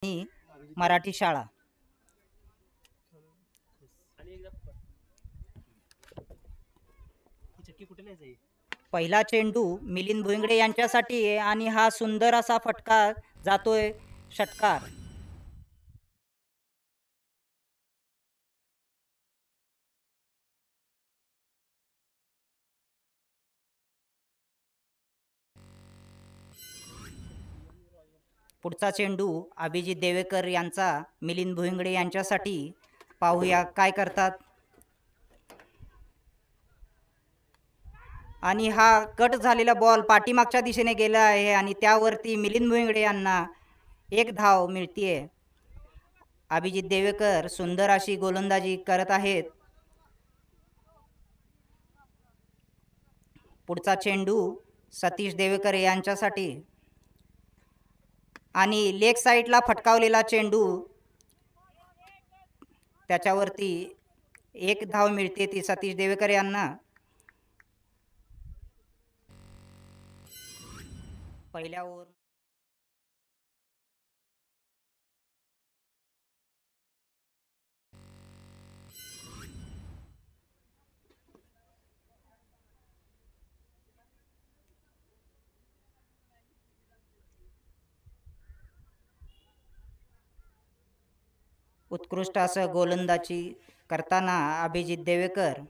आणि मराठी शाळा. पहिला चेंडू मिलिंद भुईंगडे यांच्यासाठी आहे आणि हा सुंदर असा फटका जातोय षटकार. पुढचा चेंडू अभिजित देवेकर यांचा मिलिंद भुईंगडे यांच्यासाठी. पाहूया काय करतात. आणि हा कट झालेला बॉल पाठीमागच्या दिशेने गेला आहे आणि त्यावरती मिलिंद भुईंगडे यांना एक धाव मिळतीये. अभिजित देवेकर सुंदर अशी गोलंदाजी करत आहेत. पुढचा चेंडू सतीश देवेकर यांच्यासाठी आणि लेग साईडला फटकावलेला चेंडू, त्याच्यावरती एक धाव मिळते ती सतीश देवेकर यांना. पहिल्या ओव्हर उत्कृष्ट असं गोलंदाजी करताना अभिजित देवेकर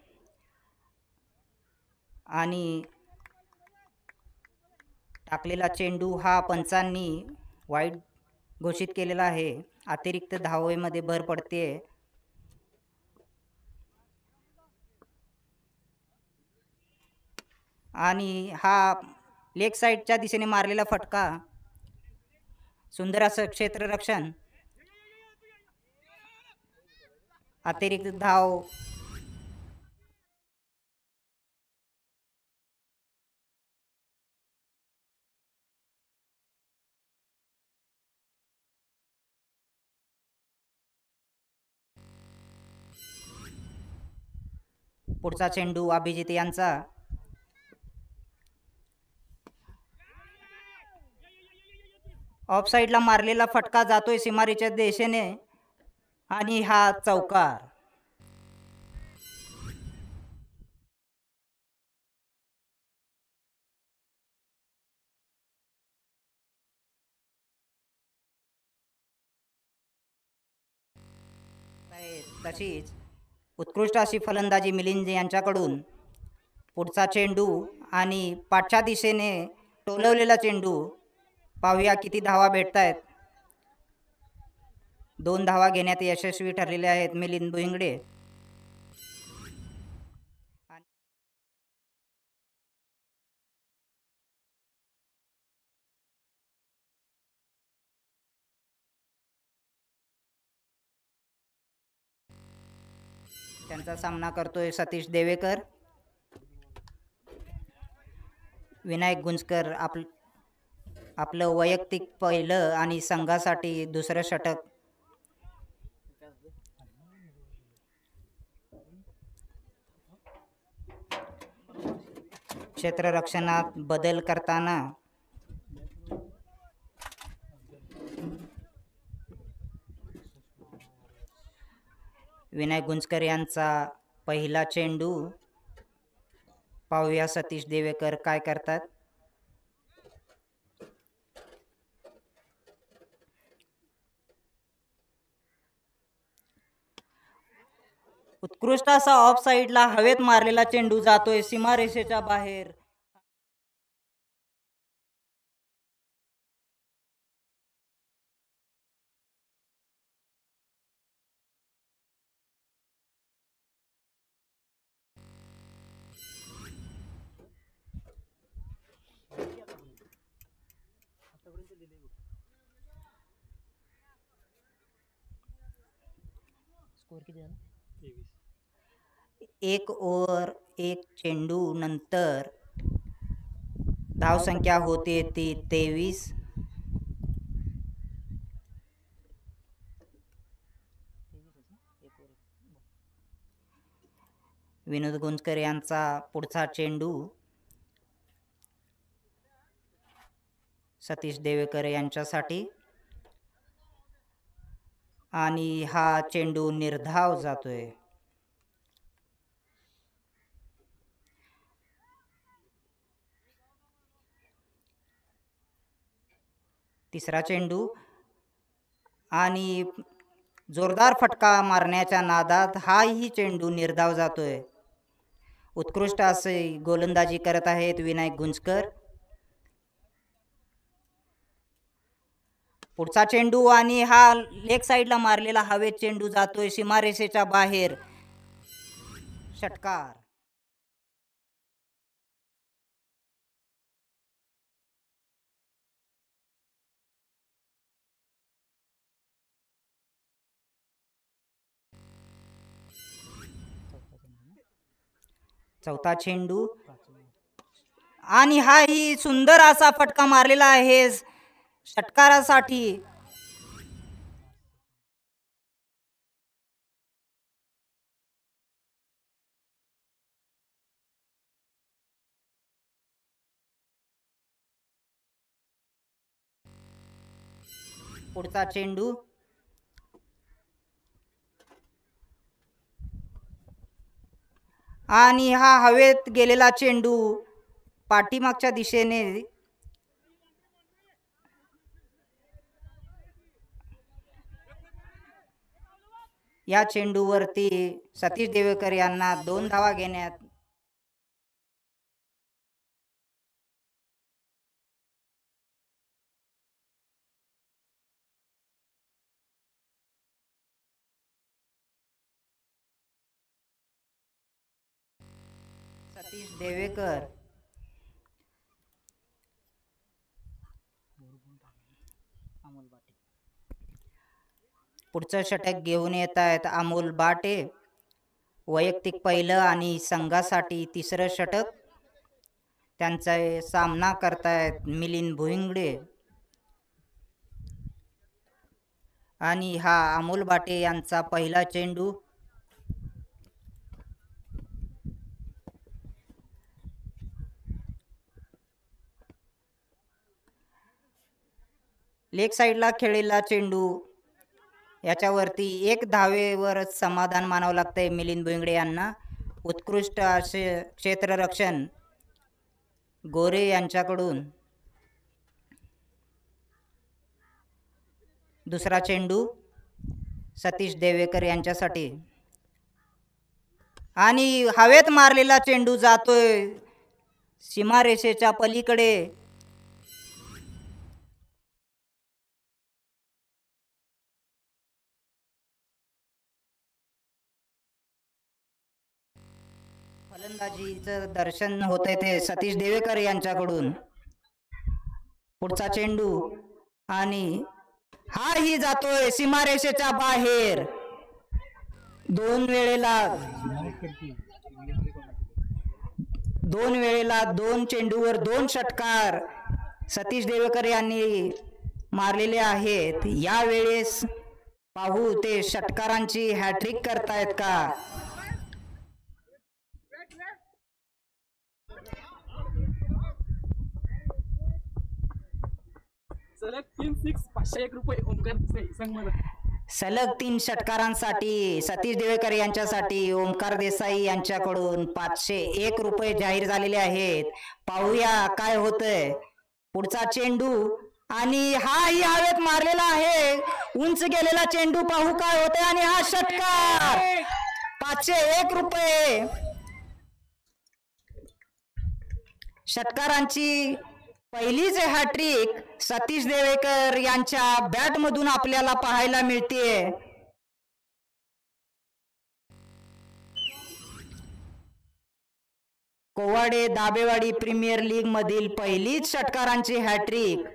आणि टाकलेला चेंडू हा पंचांनी वाईड घोषित केलेला आहे. अतिरिक्त धावेमध्ये भर पडते. आणि हा लेग साईडच्या दिशेने मारलेला फटका, सुंदर असं क्षेत्ररक्षण, अतिरिक्त धाव. पुढचा चेंडू अभिजित यांचा. ऑफ साईडला मारलेला फटका जातोय सीमारेच्या दिशेने आणि हा चौकार. तशीच उत्कृष्ट अशी फलंदाजी मिलिंद यांच्याकडून. पुढचा चेंडू आणि पाठच्या दिशेने टोलवलेला चेंडू. पाहूया किती धावा भेटतायत. 2 धावा घेण्यात यशस्वी ठरलेले आहेत मिलिंद भुईंगडे. त्यांचा सामना करतोय सतीश देवेकर. विनायक गुंजकर आपलं वैयक्तिक पहिलं आणि संघासाठी दुसरं षटक. क्षेत्ररक्षणात बदल करताना विनायक गुंजकर यांचा पहिला चेंडू. पाहूया सतीश देवेकर काय करतात. उत्कृष्ट असा ऑफ साईडला हवेत मारलेला चेंडू जातोय सीमारेषेच्या बाहेर. एक ओव्हर एक चेंडू नंतर धावसंख्या होते ती 23. विनोद गुंजकर यांचा पुढचा चेंडू सतीश देवेकर यांच्यासाठी. आणि हा चेंडू निर्धाव जातोय. तिसरा चेंडू आणि जोरदार फटका मारण्याच्या नादात हाही चेंडू निर्धाव जातोय. उत्कृष्ट असे गोलंदाजी करत आहेत विनायक गुंजकर. पुढचा चेंडू आणि हा लेग साईडला मारलेला हवेत चेंडू जातोय सीमारेषेच्या बाहेर. षटकार. चौथा चेंडू आणि हाही सुंदर असा फटका मारलेला आहे षटकारासाठी. पुढचा चेंडू आणि हा हवेत गेलेला चेंडू पाठीमागच्या दिशेने या चेंडूवरती सतीश देवेकर यांना 2 धावा घेण्यात सतीश देवेकर पुढचं षटक घेऊन येत आहेत अमोल बाटे. वैयक्तिक पहिलं आणि संघासाठी तिसरं षटक. त्यांचा सामना करतायत मिलिंद भुईंगडे आणि हा अमोल बाटे यांचा पहिला चेंडू. लेग साईडला खेळलेला चेंडू याच्यावरती 1 धावेवरच समाधान मानावं लागतंय मिलिंद भुईंगडे यांना. उत्कृष्ट असे क्षेत्ररक्षण गोरे यांच्याकडून. दुसरा चेंडू सतीश देवेकर यांच्यासाठी आणि हवेत मारलेला चेंडू जातोय सीमारेषेच्या पलीकडे. फलंदाजीचं दर्शन होतंय ते सतीश देवेकर यांच्याकडून. पुढचा चेंडू आणि हाही जातोय सीमारेषेच्या बाहेर. 2 वेळेला 2 चेंडूवर 2 षटकार सतीश देवेकर यांनी मारलेले आहेत. यावेळेस पाहू ते षटकारांची हॅट्रिक करतायत का. सलग 3 6 501 रुपये ओमकार देसाई संघ. सलग 3 षटकारांसाठी सतीश देवेकर यांच्यासाठी ओमकार देसाई यांच्याकडून 501 रुपये जाहीर झालेले आहेत. पाहूया काय होतंय. पुढचा चेंडू आणि हाही हवेत मारलेला आहे. उंच गेलेला चेंडू. पाहू काय होतंय आणि हा षटकार. 501 रुपये. षटकारांची पहिलीच हॅट्रिक सतीश देवेकर यांच्या बॅटमधून आपल्याला पाहायला मिळते. कोवाडे दाबेवाडी प्रीमियर लीग मधील पहिलीच षटकारांची हॅट्रिक.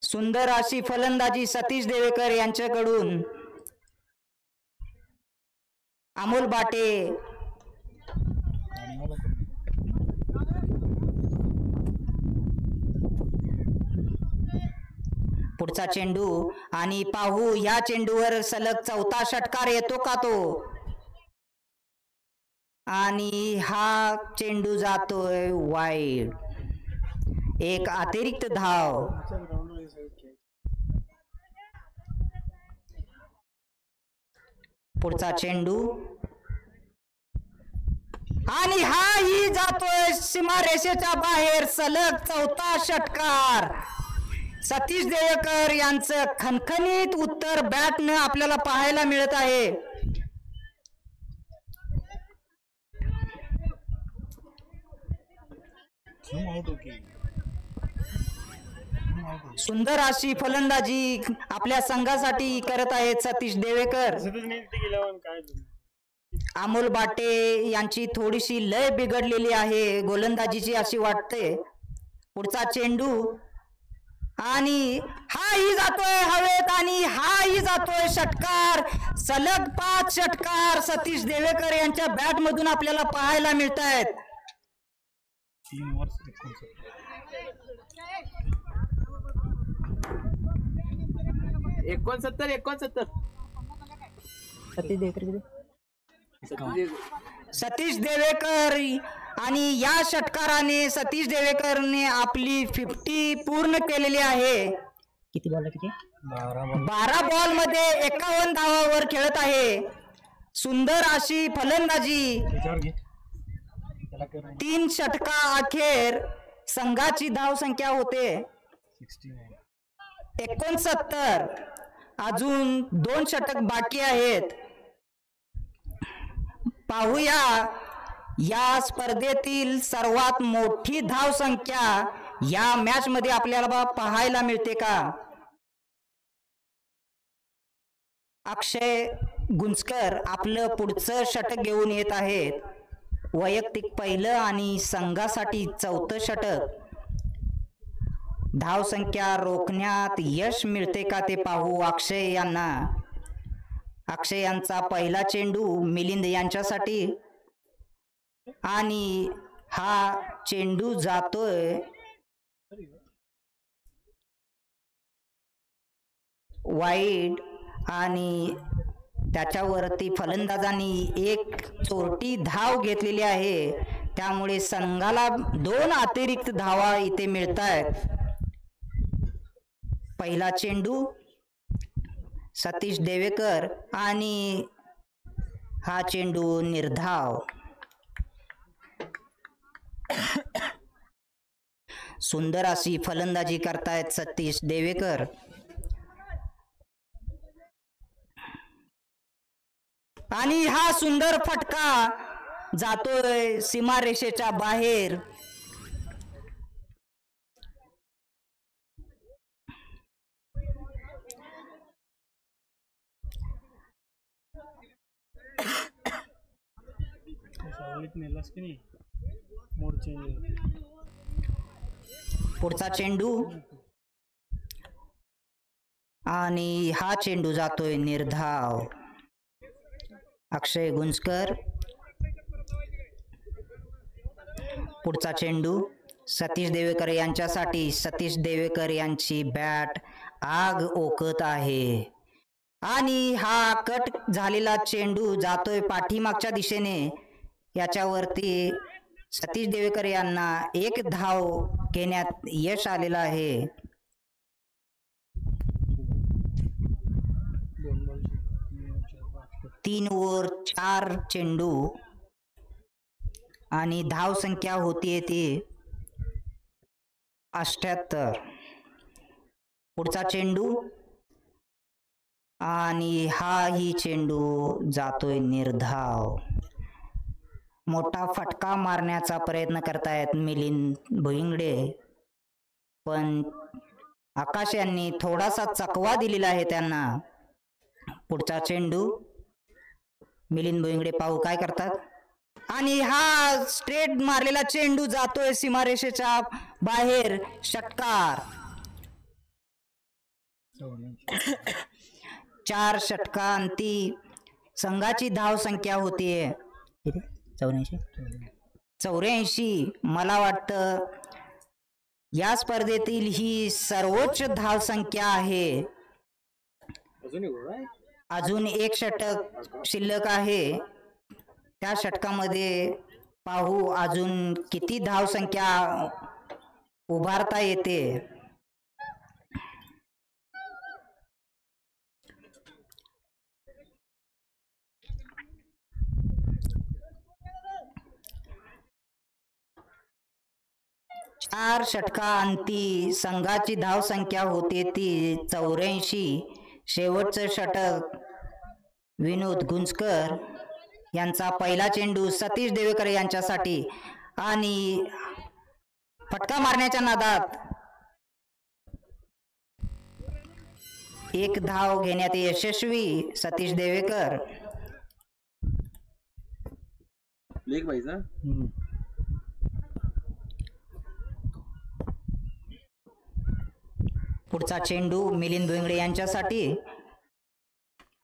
सुंदर अशी फलंदाजी सतीश देवेकर यांच्याकडून. अमोल बाटे पुढचा चेंडू आणि पाहू या चेंडूवर सलग 4था षटकार येतो का तो. आणि हा चेंडू जातोय वाईड. 1 अतिरिक्त धाव. पुढचा चेंडू आणि हाही जातोय सीमारेषेच्या बाहेर. सलग चौथा षटकार. सतीश देवेकर यांचं खणखणीत उत्तर बॅटनं आपल्याला पाहायला मिळत आहे. सुंदर अशी फलंदाजी आपल्या संघासाठी करत आहेत सतीश देवेकर. अमोल बाटे यांची थोडीशी लय बिघडलेली आहे गोलंदाजीची अशी वाटते. पुढचा चेंडू आणि हाही जातोय हवेत आणि हाही जातोय षटकार. सलग 5 षटकार सतीश देवेकर यांच्या बॅट मधून आपल्याला पाहायला मिळत आहेत. 69. सतीश देवेकर आणि या षटकाराने सतीश देवेकरने आपली 50 पूर्ण केलेली आहे. किती बॉल? 12 बॉल मध्ये 51 धावांवर खेळत आहे. सुंदर अशी फलंदाजी. 3 षटका अखेर संघाची धाव संख्या होते 69. अजून 2 षटक बाकी आहेत. पाहूया या स्पर्धेतील सर्वात मोठी धाव संख्या या मॅच मध्ये आपल्याला पाहायला मिळते का. अक्षय गुंजकर आपलं पुढचं षटक घेऊन येत आहेत. वैयक्तिक पहिलं आणि संघासाठी 4थं षटक. धाव संख्या रोखण्यात यश मिळते का ते पाहू अक्षय यांना. अक्षय यांचा पहिला चेंडू मिलिंद यांच्यासाठी आणि हा चेंडू जातोय वाईड आणि त्याच्यावरती फलंदाजांनी एक चोरटी धाव घेतलेली आहे. त्यामुळे संघाला 2 अतिरिक्त धावा इथे मिळत आहेत. पहिला चेंडू सतीश देवेकर आणि हा चेंडू निर्धाव. सुंदर अशी फलंदाजी करतायत सतीश देवेकर. आणि हा सुंदर फटका जातोय सीमारेषेच्या बाहेर. पुढचा चेंडू आणि हा चेंडू जातोय निर्धाव. अक्षय गुंजकर. पुढचा चेंडू सतीश देवेकर यांच्यासाठी. सतीश देवेकर यांची बॅट आग ओकत आहे आणि हा कट झालेला चेंडू जातोय पाठीमागच्या दिशेने. याच्यावरती सतीश देवेकर यांना 1 धाव घेण्यात यश आलेलं आहे. तीन ओव्हर 4 चेंडू आणि धाव संख्या होतीये ती 78. पुढचा चेंडू आणि हाही चेंडू जातोय निर्धाव. मोठा फटका मारण्याचा प्रयत्न करतायत मिलिंद भुईंगडे, पण आकाश यांनी थोडासा चकवा दिलेला आहे त्यांना. पुढचा चेंडू मिलिंद भुईंगडे पाहू काय करतात. आणि हा स्ट्रेट मारलेला चेंडू जातोय सीमारेषेच्या बाहेर. षटकार. 4 षटकांती संघाची धाव संख्या होतीये 84. मला वाटतं या स्पर्धेतील ही सर्वोच्च धाव संख्या आहे. अजून 1 षटक शिल्लक आहे. त्या षटकामध्ये पाहू अजून किती धाव संख्या उभारता येते. 4 षटका अंती संघाची धावसंख्या होते ती 84. शेवटचं षटक विनोद गुंजकर यांचा पहिला चेंडू सतीश देवेकर यांच्यासाठी आणि फटका मारण्याच्या नादात 1 धाव घेण्यात यशस्वी सतीश देवेकर. लेग पाहिजे. पुढचा चेंडू मिलिंद भुईंगडे यांच्यासाठी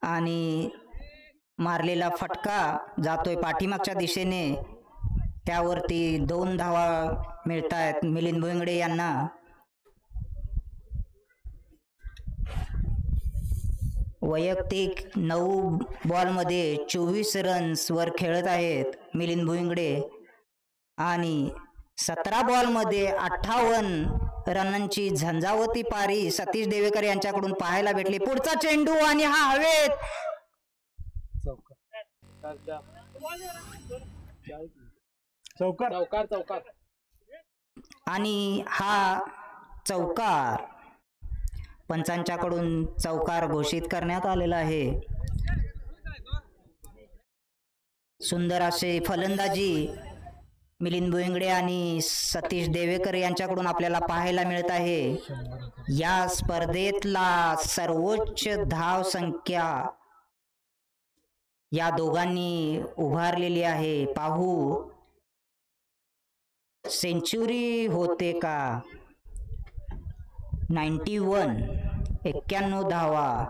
आणि मारलेला फटका जातोय पाठीमागच्या दिशेने. त्यावरती 2 धावा मिळत आहेत मिलिंद भुईंगडे यांना. वैयक्तिक 9 बॉलमध्ये 24 रन्स वर खेळत आहेत मिलिंद भुईंगडे आणि 17 बॉलमध्ये 58 रनांची झंझावती पारी सतीश देवेकर यांच्याकडून पाहायला भेटली. पुढचा चेंडू आणि हा हवेत. चौकार. आणि हा चौकार पंचांच्याकडून चौकार घोषित करण्यात आलेला आहे. सुंदर असे फलंदाजी मिलिंद भुईंगडे आणि सतीश देवेकर यांच्याकडून आपल्याला पाहायला मिळत आहे. या स्पर्धेतला सर्वोच्च धाव संख्या या दोघांनी उभारलेली आहे. पाहू सेंचुरी होते का. 91 धावा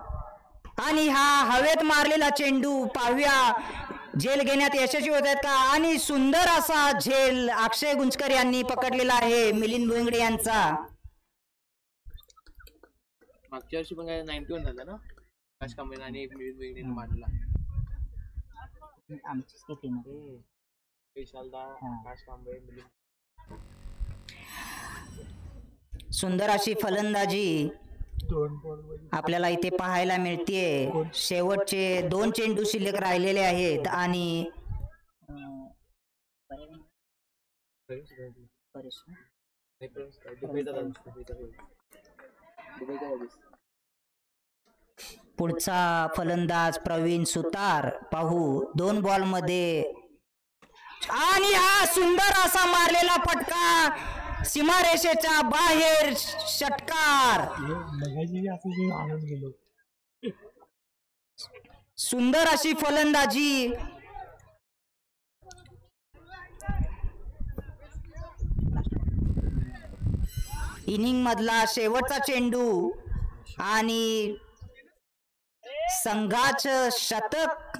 आणि हा हवेत मारलेला चेंडू पाहूया झेल घेण्यात यशस्वी होत आहेत का. आणि सुंदर असा झेल अक्षय गुंजकर यांनी पकडलेला आहे मिलिंद भुईंगडे यांचा. मागच्या वर्षी पण काय 91 झालं ना. आकाश कांबळे आणि मिलिंद भुईंगडेने मारला. आमचीच टीम विशालदा, आकाश कांबळे, मिलिंद. सुंदर अशी फलंदाजी आपल्याला इथे पाहायला मिळते. शेवटचे 2 चेंडू शिल्लक राहिलेले आहेत आणि पुढचा फलंदाज प्रवीण सुतार. पाहू 2 बॉलमध्ये आणि हा सुंदर असा मारलेला फटका सीमारेषेच्या बाहेर षटकार. सुंदर अशी फलंदाजी इनिंग मधला शेवटचा चेंडू आणि संघाचं शतक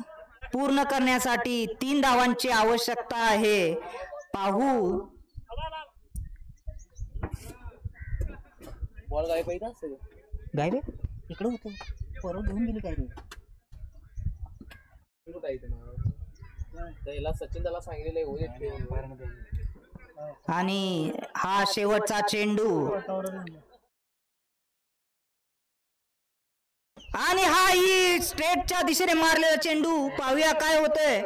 पूर्ण करण्यासाठी 3 धावांची आवश्यकता आहे. पाहू बॉल गायब पाहिजे असेल. गायब इकडे होतो परत घेऊन गेली काय त्याला सचिन त्याला सांगितलेलं आणि हा शेवटचा चेंडू आणि हा ही स्ट्रेटच्या दिशेने मारलेला चेंडू. पाहूया काय होतंय.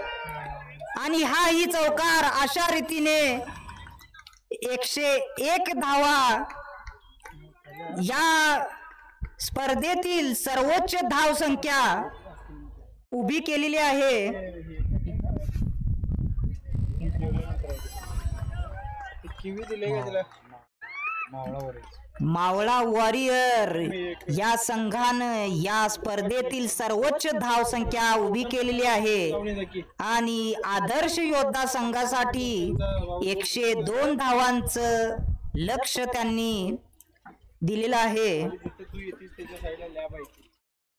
आणि हा ही चौकार. अशा रीतीने 101 धावा या स्पर्धेतील सर्वोच्च धाव संख्या उभी केलेली आहे. मावळा वॉरियर या संघानं या स्पर्धेतील सर्वोच्च धाव संख्या उभी केलेली आहे आणि आदर्श योद्धा संघासाठी 102 धावांचं लक्ष त्यांनी दिलेलं आहे.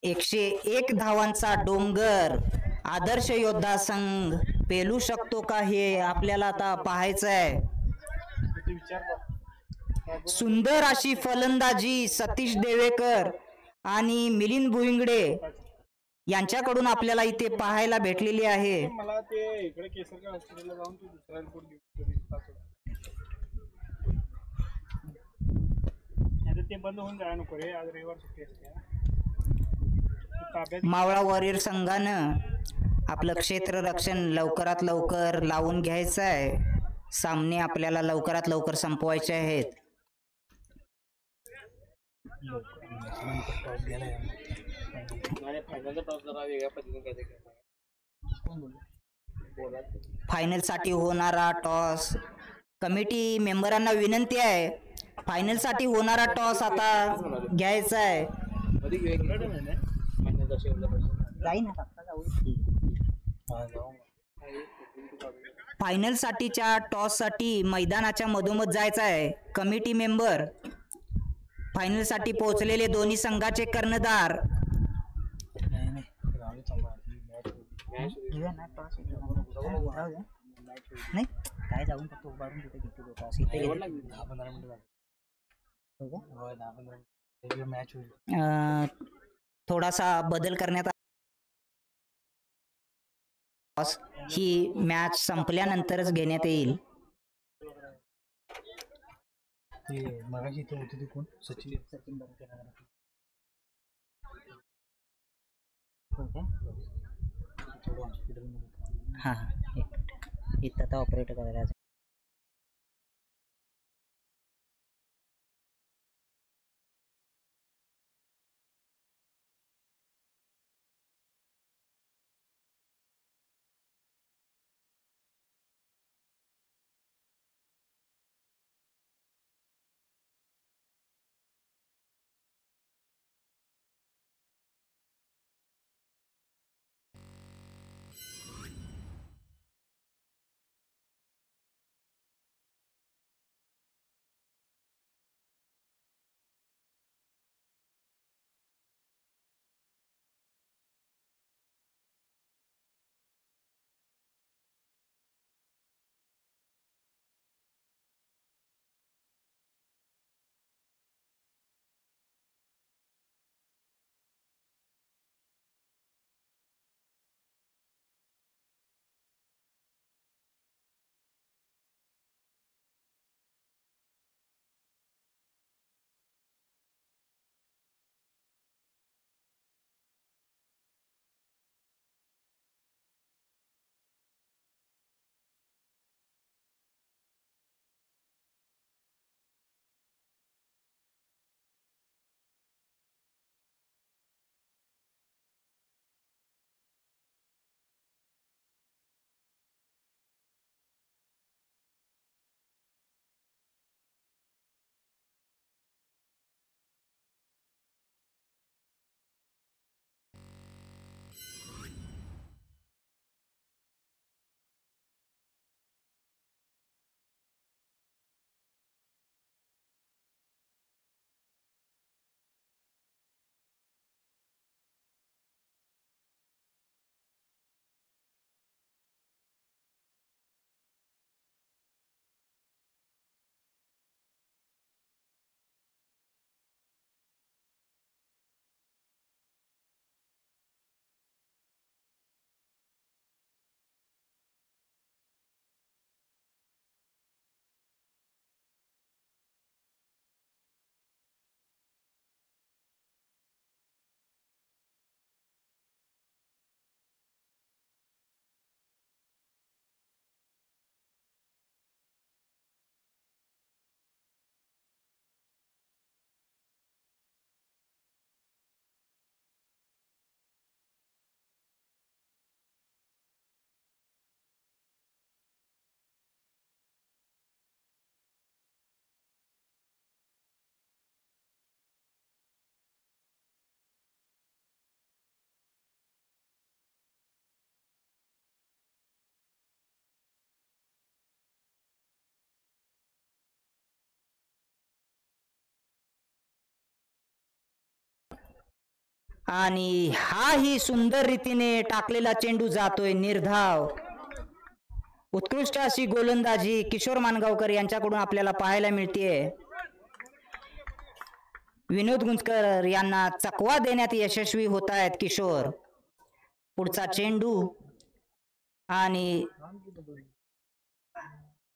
101 धावांचा डोंगर आदर्श योद्धा संघ पेलू शकतो का हे आपल्याला आता पाहायचं आहे. सुंदर अशी फलंदाजी सतीश देवेकर आणि मिलिंद भुईंगडे यांच्याकडून आपल्याला इथे पाहायला भेटलेली आहे. मला ते इकडे केसरकर हॉस्पिटलला जाऊन तू दुसरा रिपोर्ट घेऊ. ते बंद होऊन जायला नको रे. आज रविवार सुट्टी असते. मावळा वॉरियर संघानं आपलं क्षेत्ररक्षण लवकरात लवकर लावून घ्यायचं आहे. सामने आपल्याला लवकरात लवकर संपवायचे आहेत. फायनलचा टॉस जरा वेगळ्या पद्धतीने काहीतरी फायनलसाठी होणारा टॉस, कमिटी मेंबरांना विनंती आहे, फायनलसाठी होणारा टॉस आता घ्यायचा आहे. मध्ये वेगळं नाही ना फायनलचा शेवटचा फायनलसाठीच्या टॉससाठी मैदानाच्या मधोमध जायचं आहे. कमिटी मेंबर, फायनलसाठी पोहोचलेले दोन्ही संघाचे कर्णधार नाही काय जाऊन फक्त उभारून तिथे घेते लोक असं इथे 10-15 मिनिटं मॅच होईल. थोडासा बदल करण्यात ही मॅच संपल्यानंतरच घेण्यात येईल. मगाशी इथे होते ते कोण? सचिन हां इथं आता ऑपरेटर करायला आणि हा ही सुंदर रीतीने टाकलेला चेंडू जातोय निर्धाव. उत्कृष्ट अशी गोलंदाजी किशोर मानगावकर यांच्याकडून आपल्याला पाहायला मिळतेय. विनोद गुंजकर यांना चकवा देण्यात यशस्वी होत आहेत किशोर. पुढचा चेंडू आणि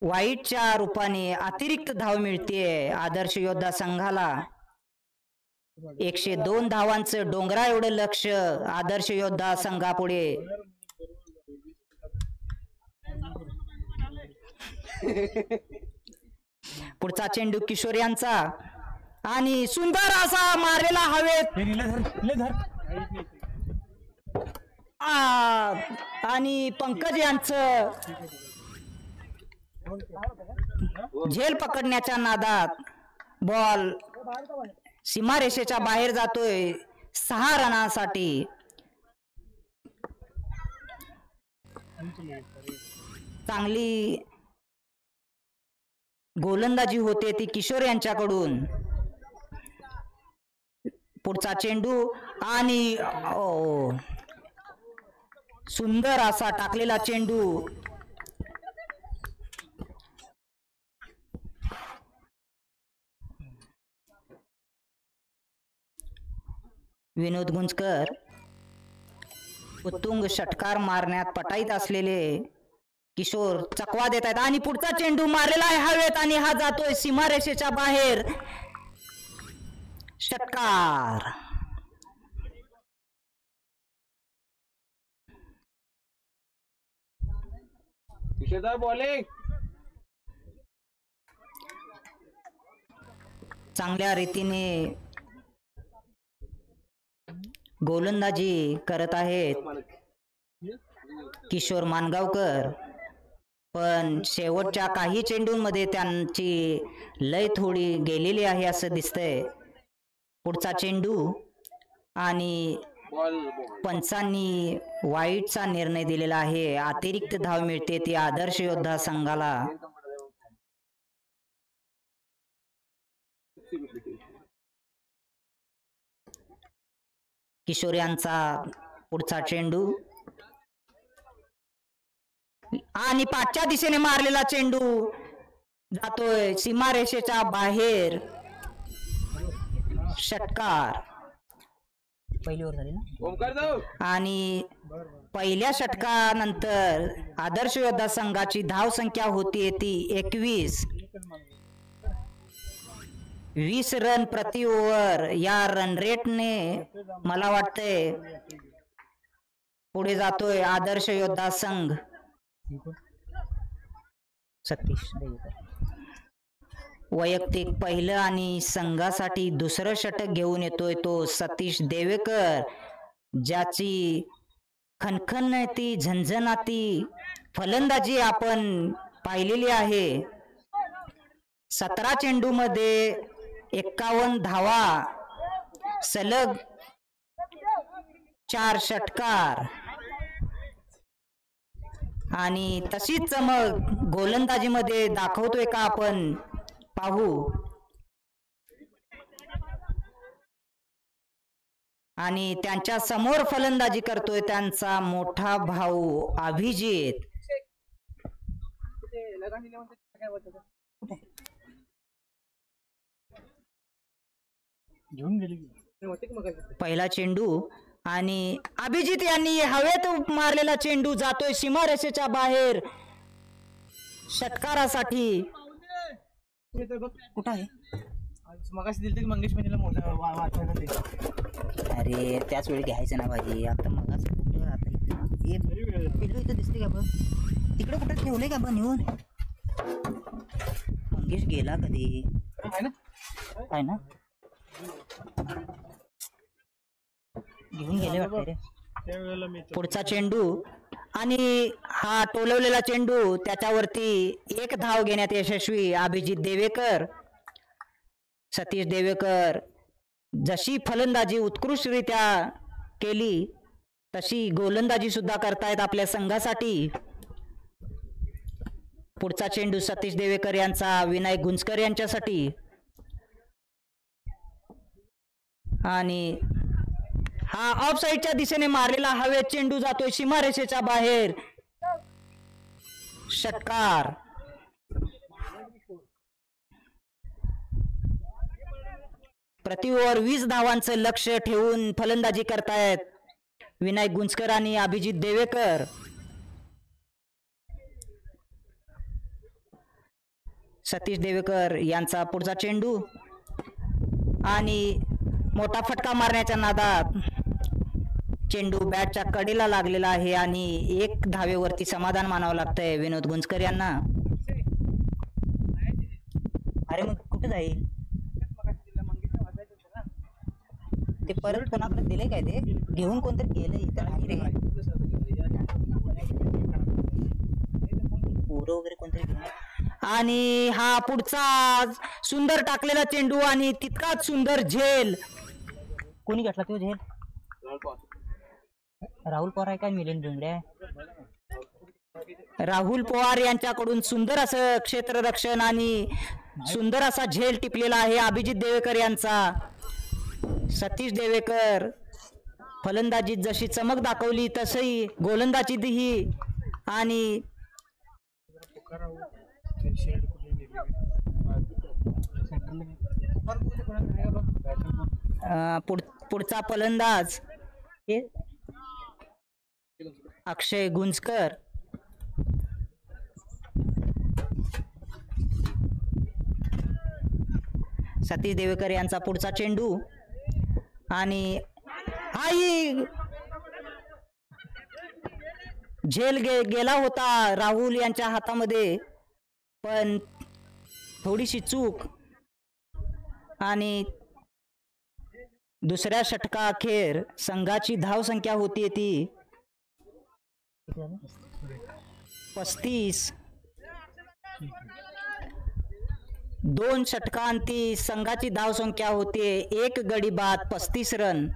वाईटच्या रूपाने अतिरिक्त धाव मिळतेय आदर्श योद्धा संघाला. 102 धावांचं डोंगरा एवढं लक्ष आदर्श योद्धा संघापुढे. पुढचा चेंडू किशोर यांचा आणि सुंदर असा मारलेला हवेत आणि पंकज यांचं झेल पकडण्याच्या नादात बॉल सीमारेषेच्या बाहेर जातोय 6 रनासाठी. चांगली गोलंदाजी होते ती किशोर यांच्याकडून. पुढचा चेंडू आणि सुंदर असा टाकलेला चेंडू विनोद गुंजकर उत्तुंग षटकार मारण्यात पटाईत असलेले किशोर चकवा देत आहेत आणि पुढचा चेंडू मारलेला आहे हवेत आणि हा जातोय सीमारेषेच्या बाहेर. षटकार. बॉलिंग चांगल्या रीतीने गोलंदाजी करत आहेत किशोर मानगावकर, पण शेवटच्या काही चेंडूंमध्ये त्यांची लय थोडी गेलेली आहे असं दिसतंय. पुढचा चेंडू आणि पंचांनी वाईटचा निर्णय दिलेला आहे. अतिरिक्त धाव मिळते ती आदर्श योद्धा संघाला. किशोर यांचा पुढचा चेंडू आणि पाठच्या दिशेने मारलेला चेंडू जातोय सीमारेषेच्या बाहेर. षटकार. पहिली ओव्हर झाली ना आणि पहिल्या षटकानंतर आदर्श योद्धा संघाची धाव संख्या होती ती 21. 20 रन प्रति ओव्हर या रन रेटने मला वाटतंय पुढे जातोय आदर्श योद्धा संघ. सतीश वैयक्तिक पहिलं आणि संघासाठी दुसरं षटक घेऊन येतोय तो सतीश देवेकर, ज्याची खणखणती झणझणाती फलंदाजी आपण पाहिलेली आहे. 17 चेंडूमध्ये 51 धावा, सलग 4 षटकार आणि तशीच चमक गोलंदाजीमध्ये दाखवतोय का आपण पाहू. आणि त्यांच्या समोर फलंदाजी करतोय त्यांचा मोठा भाऊ अभिजित. पहिला चेंडू आणि अभिजित यांनी हवेत मारलेला चेंडू जातोय सीमारेषेच्या बाहेर षटकारासाठी. कुठं आहे मगाशी दिली मंगेश म्हणजे अरे त्याच वेळी घ्यायचं ना भाजी. आता मगाच कुठं आता पिल्लू इथं दिसते का बघ, तिकडे कुठं ठेवले का बघ नेऊन. मंगेश गेला कधी आहे ना, घेऊन गेले वाटते रे. पुढचा चेंडू आणि हा टोलवलेला चेंडू, त्याच्यावरती 1 धाव घेण्यात यशस्वी अभिजित देवेकर. सतीश देवेकर जशी फलंदाजी उत्कृष्टरित्या केली तशी गोलंदाजी सुद्धा करतायत आपल्या संघासाठी. पुढचा चेंडू सतीश देवेकर यांचा विनायक गुंजकर यांच्यासाठी आणि हा ऑफ साइडच्या दिशेने मारलेला हवेत चेंडू जातोय सीमारेषेच्या बाहेर. षटकार. प्रति ओव्हर 20 धावांचं लक्ष ठेवून फलंदाजी करतायत विनायक गुंजकर आणि अभिजित देवेकर. सतीश देवेकर यांचा पुढचा चेंडू आणि मोठा फटका मारण्याच्या नादात चेंडू बॅटच्या कडेला लागलेला आहे आणि 1 धावेवरती समाधान मानावं लागतंय विनोद गुंजकर यांना. अरे मग कुठे जाईल ते? परत कोणाकडे दिले काय ते? घेऊन कोणतरी गेलं इथं नाही रे. पोरं वगैरे कोणतरी घेऊन. आणि हा पुढचा सुंदर टाकलेला चेंडू आणि तितकाच सुंदर झेल. कोणी घेतला तो झेल? राहुल पवार आहे काय मिलिंद भुंगडे आहे? राहुल पवार यांच्याकडून सुंदर असं क्षेत्ररक्षण आणि सुंदर असा झेल टिपलेला आहे अभिजित देवेकर यांचा. सतीश देवेकर फलंदाजीत जशी चमक दाखवली तसही गोलंदाजीत ही. आणि पुढचा फलंदाज अक्षय गुंजकर. सतीश देवेकर यांचा पुढचा चेंडू आणि हाही झेल गेला होता राहुल यांच्या हातामध्ये, पण थोडीशी चूक. आणि दुसऱ्या षटकाअखेर संघाची धावसंख्या होती ती 35. 2 षटकांती संघाची धावसंख्या होते 1 गडी बाद 35 रन.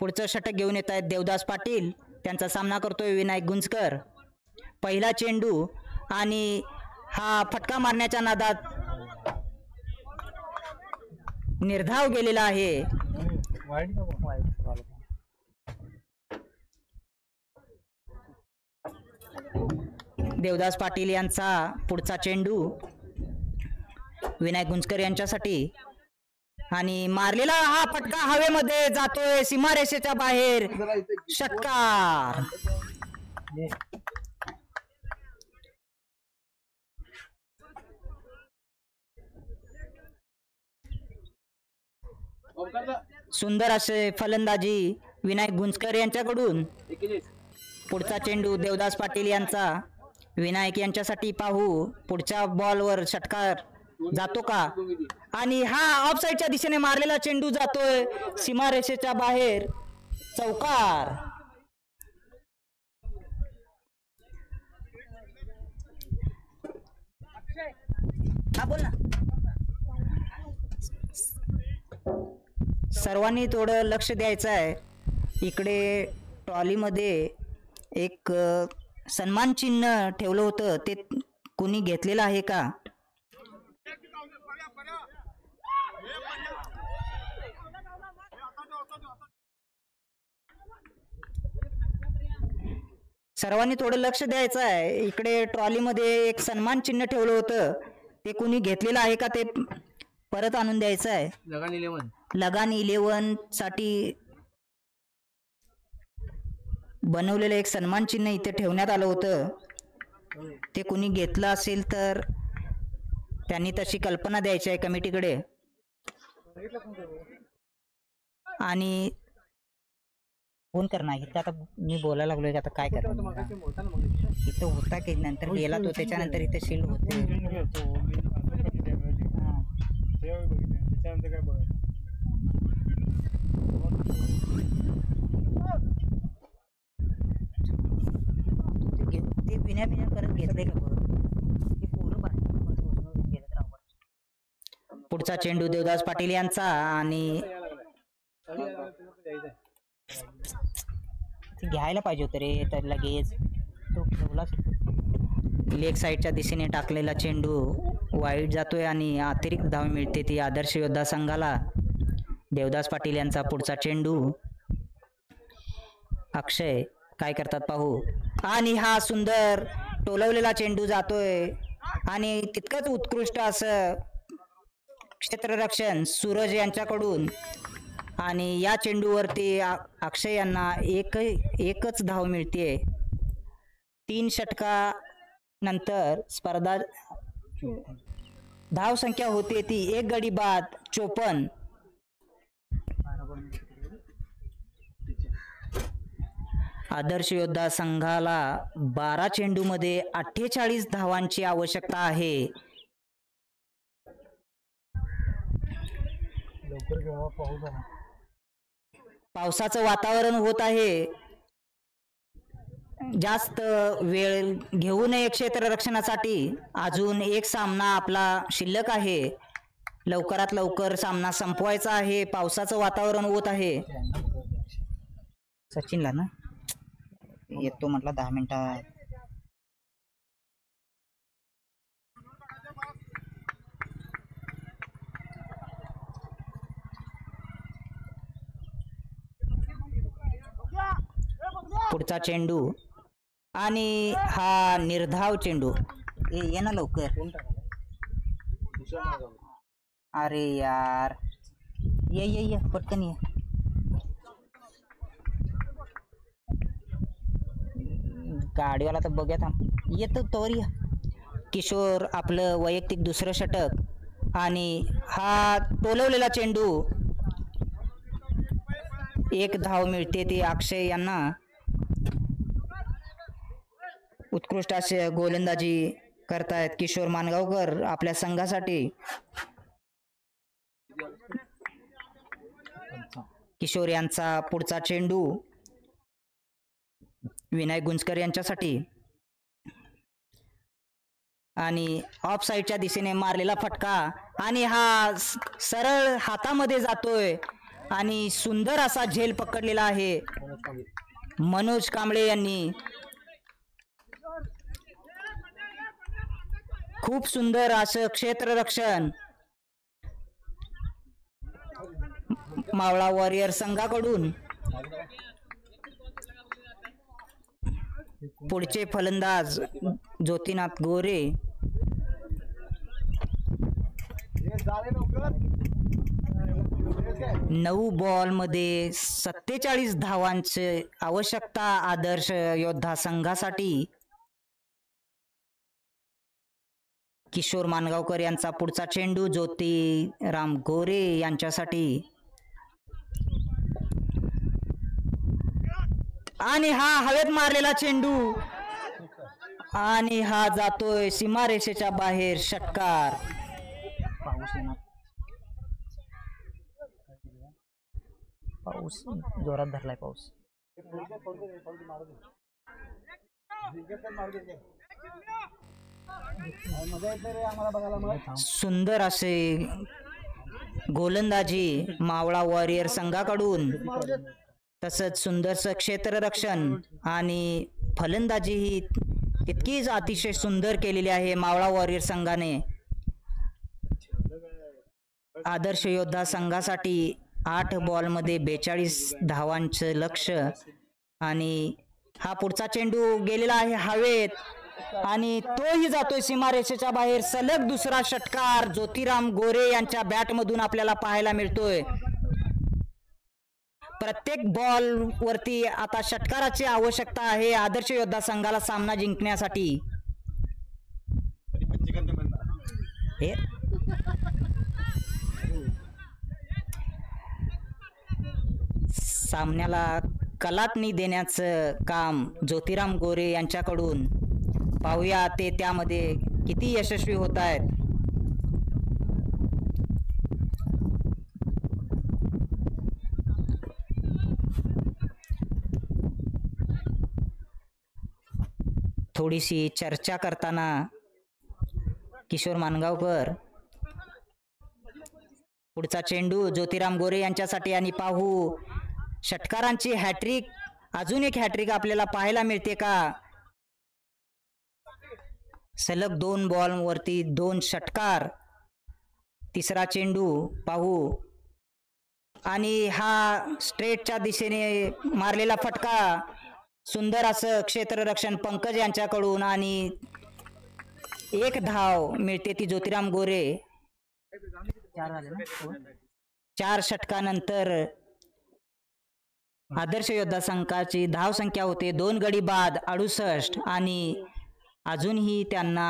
पुढचं षटक घेऊन येत आहेत देवदास पाटील. त्यांचा सामना करतोय विनायक गुंजकर. पहिला चेंडू आणि हा फटका मारण्याच्या नादात निर्धाव गेलेला आहे. देवदास पाटील यांचा पुढचा चेंडू विनायक गुंजकर यांच्यासाठी आणि मारलेला हा फटका हवेमध्ये जातोय सीमारेषेच्या बाहेर. षटकार. सुंदर असे फलंदाजी विनायक गुंजकर यांच्याकडून. पुढचा चेंडू देवदास पाटील यांचा विनायक यांच्यासाठी पाहू. पुढच्या बॉलवर षटकार जातो का? आणि हा ऑफसाईडच्या दिशेने मारलेला चेंडू जातोय सीमारेषेच्या बाहेर. चौकार. हा बोल ना. सर्वांनी थोडं लक्ष द्यायचं आहे. इकडे ट्रॉलीमध्ये एक सन्मान चिन्ह ठेवलं होतं, ते कोणी घेतलेलं आहे का? सर्वांनी थोडं लक्ष द्यायचं आहे. इकडे ट्रॉलीमध्ये एक सन्मान चिन्ह ठेवलं होतं, ते कोणी घेतलेलं आहे का ते परत आणून द्यायचं आहे. लगान 11 साठी बनवलेलं एक सन्मान चिन्ह इथे ठेवण्यात आलं होतं. ते कोणी घेतलं असेल तर त्यांनी तशी कल्पना द्यायची आहे कमिटीकडे. आणि फोन करणार इथं. आता मी बोलायला लागलोय की आता काय करणार. इथं होता की नंतर गेला तो, त्याच्यानंतर इथे शील्ड होते. ते बिना करत घेतलंय का बघ. पुढचा चेंडू देवदास पाटील यांचा आणि घ्यायला पाहिजे होतं रे तर लगेच तो ठेवलाच. लेग साईडच्या दिशेने टाकलेला चेंडू वाईट जातोय आणि अतिरिक्त धाव मिळते ती आदर्श योद्धा संघाला. देवदास पाटील यांचा पुढचा चेंडू. अक्षय काय करतात पाहू. आणि हा सुंदर टोलवलेला चेंडू जातोय आणि तितकंच उत्कृष्ट असं क्षेत्ररक्षण सूरज यांच्याकडून. आणि या चेंडूवरती अक्षय यांना एकच धाव मिळते. 3 षटका नंतर स्पर्धा धाव संख्या होते ती 1 गडी बाद 54. आदर्श योद्धा संघाला 12 चेंडूमध्ये 48 धावांची आवश्यकता आहे. पावसाचं वातावरण होत आहे. जास्त वेळ घेऊ नये क्षेत्ररक्षणासाठी. अजून एक सामना आपला शिल्लक आहे. लवकरात लवकर सामना संपवायचा आहे. पावसाचं वातावरण होत आहे. सचिनला ना येतो म्हटलं 10 मिनिटात. पुढचा चेंडू आणि हा निर्धाव चेंडू. ये ना लवकर. अरे यार ये पटकन ये. गाडीवाला तर बघूया थांब. येतो तोवर या. किशोर आपलं वैयक्तिक दुसरं षटक आणि हा टोलवलेला चेंडू. 1 धाव मिळते ती अक्षय यांना. उत्कृष्ट असे गोलंदाजी करतायत किशोर मानगावकर आपल्या संघासाठी. किशोर यांचा पुढचा चेंडू विनायक गुंजकर यांच्यासाठी आणि ऑफ साईडच्या दिशेने मारलेला फटका आणि हा सरळ हातामध्ये जातोय आणि सुंदर असा झेल पकडलेला आहे मनोज कांबळे यांनी. खूप सुंदर असं क्षेत्ररक्षण मावळा वॉरियर संघाकडून. पुढचे फलंदाज ज्योतिनाथ गोरे. नऊ बॉल मध्ये 47 धावांची आवश्यकता आदर्श योद्धा संघासाठी. किशोर मानगावकर यांचा पुढचा चेंडू ज्योतिराम गोरे यांच्यासाठी आणि हा हवेत मारलेला चेंडू आणि हा जातोय सीमारेषेच्या बाहेर. षटकार. पाऊस जोरात धरलाय. पाऊस सुंदर असे गोलंदाजी मावळा वॉरियर संघाकडून. तसंच सुंदरसं क्षेत्ररक्षण आणि फलंदाजी ही इतकीच अतिशय सुंदर केलेली आहे मावळा वॉरियर संघाने. आदर्श योद्धा संघासाठी 8 बॉलमध्ये 42 धावांचं लक्ष्य आणि हा पुढचा चेंडू गेलेला आहे हवेत आणि तोही जातोय सीमारेषेच्या बाहेर. सलग दुसरा षटकार ज्योतिराम गोरे यांच्या बॅटमधून आपल्याला पाहायला मिळतोय. प्रत्येक बॉल वरती आता षटकाराची आवश्यकता आहे आदर्श योद्धा संघाला सामना जिंकण्यासाठी. हे सामन्याला कलाटणी देण्याचं काम ज्योतिराम गोरे यांच्याकडून. पाहूया ते त्यामध्ये किती यशस्वी होत आहेत. थोडीशी चर्चा करताना किशोर मानगावकर. पुढचा चेंडू ज्योतिराम गोरे यांच्यासाठी आणि पाहू षटकारांची हॅट्रिक. अजून एक हॅट्रिक आपल्याला पाहायला मिळते का. सलग 2 बॉल वरती 2 षटकार. तिसरा चेंडू पाहू आणि हा स्ट्रेटच्या दिशेने मारलेला फटका. सुंदर असं क्षेत्ररक्षण पंकज यांच्याकडून आणि 1 धाव मिळते ती ज्योतिराम गोरे. 4 षटकानंतर आदर्श योद्धा संघाची धाव संख्या होते 2 गडी बाद 68 आणि अजूनही त्यांना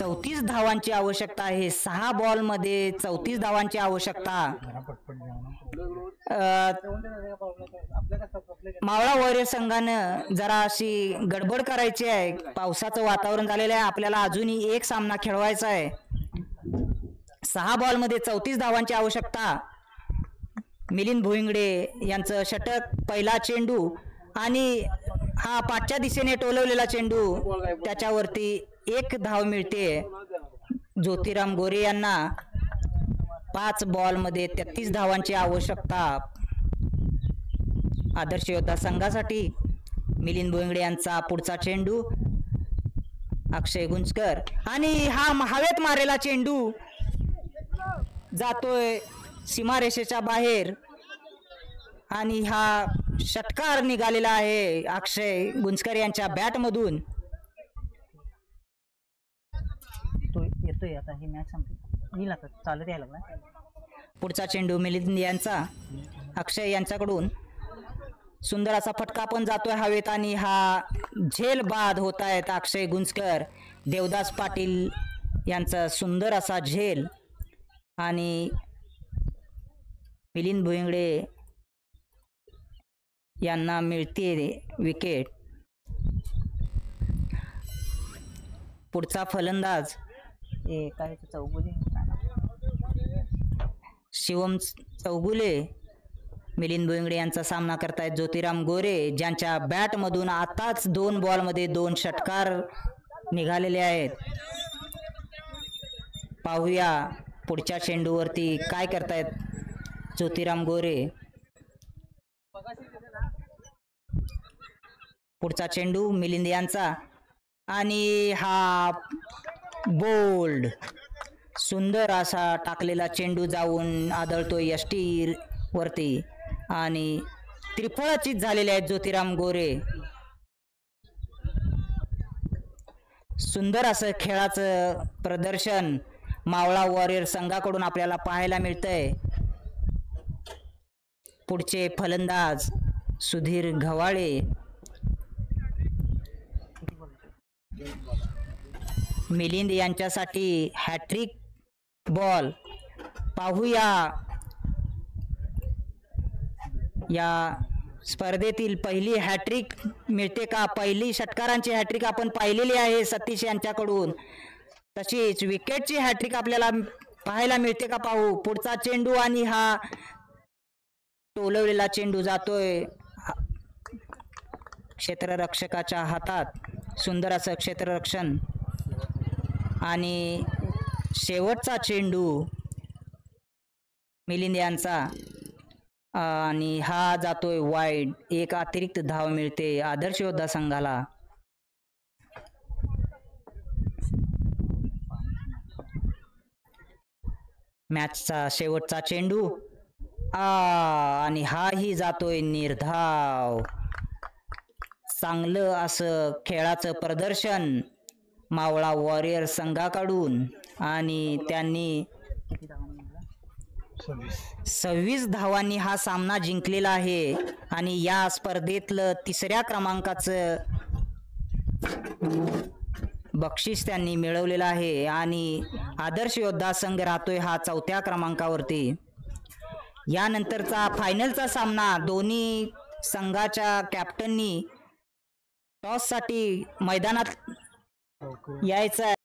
34 धावांची आवश्यकता आहे. 6 बॉलमध्ये 34 धावांची आवश्यकता. मावळा वॉरियर संघानं जरा अशी गडबड करायची आहे. पावसाचं वातावरण झालेलं आहे. आपल्याला अजूनही एक सामना खेळवायचा आहे. 6 बॉलमध्ये 34 धावांची आवश्यकता. मिलिंद भुईंगडे यांचं षटक, पहिला चेंडू आणि हा पाठच्या दिशेने टोलवलेला चेंडू, त्याच्यावरती 1 धाव मिळते. ज्योतिराम गोरे यांना 5 बॉलमध्ये 33 धावांची आवश्यकता. आदर्श योद्धा संघासाठी मिलिंद भुईंगडे यांचा पुढचा चेंडू, अक्षय गुंजकर आणि हा हवेत मारलेला चेंडू जातोय सीमारेषेच्या बाहेर आणि हा षटकार निघालेला आहे अक्षय गुंजकर यांच्या बॅटमधून. तो येतोय आता, ही मॅच संपली, येईल आता, चालत यायला लागला. पुढचा चेंडू मिलिंद यांचा, अक्षय यांच्याकडून सुंदर असा फटका पण जातोय हवेत आणि हा झेल बाद होत आहेत अक्षय गुंजकर. देवदास पाटील यांचा सुंदर असा झेल आणि मिलिंद भुईंगडे यांना मिळते विकेट. पुढचा फलंदाज काय चौगुले, शिवम चौगुले मिलिंद भुईंगडे यांचा सामना करतायत. ज्योतिराम गोरे ज्यांच्या बॅटमधून आताच 2 बॉलमध्ये 2 षटकार निघालेले आहेत. पाहूया पुढच्या चेंडूवरती काय करतायत ज्योतिराम गोरे. पुढचा चेंडू मिलिंद यांचा आणि हा बोल्ड, सुंदर असा टाकलेला चेंडू जाऊन आदळतो यष्टी वरती आणि त्रिफळाचीत झालेले आहेत ज्योतिराम गोरे. सुंदर असं खेळाचं प्रदर्शन मावळा वॉरियर संघाकडून आपल्याला पाहायला मिळतंय. पुढचे फलंदाज सुधीर घवाळे. मिलिंद यांच्यासाठी हॅट्रिक बॉल. पाहूया या स्पर्धेतील पहिली हॅट्रिक मिळते का. पहिली षटकारांची हॅट्रिक आपण पाहिलेली आहे सतीश यांच्याकडून, तशीच विकेटची हॅट्रिक आपल्याला पाहायला मिळते का पाहू. पुढचा चेंडू आणि हा टोलवलेला चेंडू जातोय क्षेत्ररक्षकाच्या हातात. सुंदर असं क्षेत्ररक्षण आणि शेवटचा चेंडू मिलिंद यांचा आणि हा जातोय वाईड. 1 अतिरिक्त धाव मिळते आदर्श योद्धा संघाला. मॅचचा शेवटचा चेंडू आणि हाही जातोय निर्धाव. चांगलं असं खेळाचं प्रदर्शन मावळा वॉरियर संघाकडून आणि त्यांनी 26 धावांनी हा सामना जिंकलेला आहे आणि या स्पर्धेतलं 3ऱ्या क्रमांकाचं बक्षीस त्यांनी मिळवलेलं आहे आणि आदर्श योद्धा संघ राहतोय हा 4थ्या क्रमांकावरती. यानंतरचा फायनलचा सामना दोन्ही संघाच्या कॅप्टननी टॉससाठी मैदानात यायचं